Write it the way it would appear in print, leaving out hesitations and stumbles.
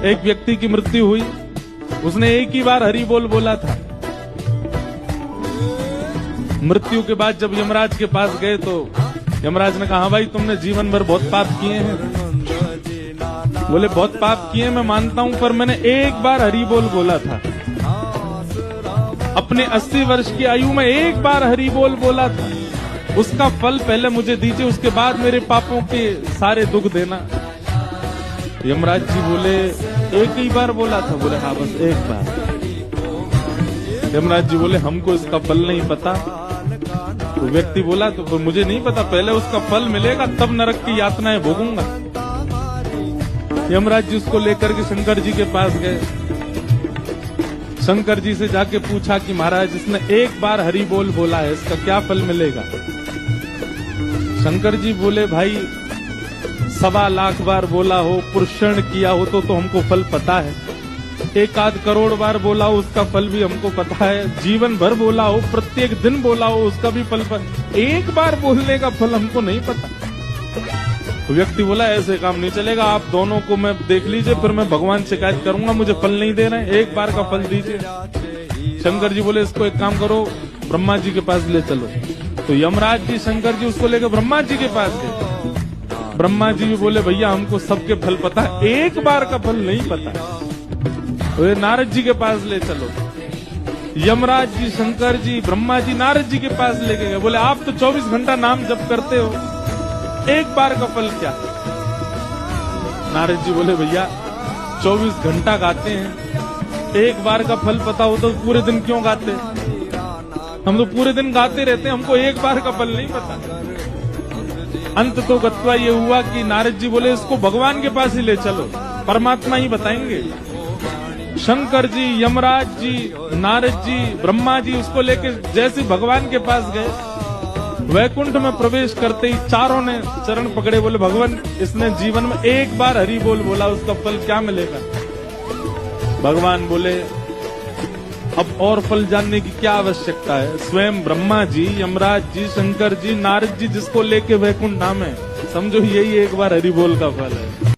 एक व्यक्ति की मृत्यु हुई, उसने एक ही बार हरि बोल बोला था। मृत्यु के बाद जब यमराज के पास गए तो यमराज ने कहा, हाँ भाई तुमने जीवन भर बहुत पाप किए हैं। बोले बहुत पाप किए मैं मानता हूं, पर मैंने एक बार हरि बोल बोला था। अपने 80 वर्ष की आयु में एक बार हरि बोल बोला था, उसका फल पहले मुझे दीजिए, उसके बाद मेरे पापों के सारे दुख देना। यमराज जी बोले एक ही बार बोला था? बोले हाँ बस एक बार। यमराज जी बोले हमको इसका फल नहीं पता। तो व्यक्ति बोला तो मुझे नहीं पता, पहले उसका फल मिलेगा तब नरक की यातनाएं भोगूंगा। यमराज जी उसको लेकर के शंकर जी के पास गए। शंकर जी से जाके पूछा कि महाराज इसने एक बार हरि बोल बोला है, इसका क्या फल मिलेगा? शंकर जी बोले भाई 1.25 लाख बार बोला हो, पुरुषण किया हो तो हमको फल पता है। 1 करोड़ बार बोला हो उसका फल भी हमको पता है। जीवन भर बोला हो, प्रत्येक दिन बोला हो उसका भी फल एक बार बोलने का फल हमको नहीं पता। तो व्यक्ति बोला ऐसे काम नहीं चलेगा, आप दोनों को मैं देख लीजिए, फिर मैं भगवान शिकायत करूंगा, मुझे फल नहीं दे रहे हैं, एक बार का फल दीजिए। शंकर जी बोले इसको एक काम करो, ब्रह्मा जी के पास ले चलो। तो यमराज जी शंकर जी उसको लेकर ब्रह्मा जी के पास गए। ब्रह्मा जी भी बोले भैया हमको सबके फल पता है, एक बार का फल नहीं पता। तो ये नारद जी के पास ले चलो। यमराज जी शंकर जी ब्रह्मा जी नारद जी के पास लेके गए। बोले आप तो 24 घंटा नाम जप करते हो, एक बार का फल क्या? नारद जी बोले भैया 24 घंटा गाते हैं, एक बार का फल पता हो तो पूरे दिन क्यों गाते? हम तो पूरे दिन गाते रहते हैं, हमको एक बार का फल नहीं पता। अंत तो गत्वा ये हुआ कि नारद जी बोले इसको भगवान के पास ही ले चलो, परमात्मा ही बताएंगे। शंकर जी यमराज जी नारद जी ब्रह्मा जी उसको लेके जैसे भगवान के पास गए, वैकुंठ में प्रवेश करते ही चारों ने चरण पकड़े। बोले भगवान इसने जीवन में एक बार हरि बोल बोला, उसका फल क्या मिलेगा? भगवान बोले अब और फल जानने की क्या आवश्यकता है? स्वयं ब्रह्मा जी यमराज जी शंकर जी नारद जी जिसको लेके वैकुंठ धाम है, समझो यही एक बार हरि बोल का फल है।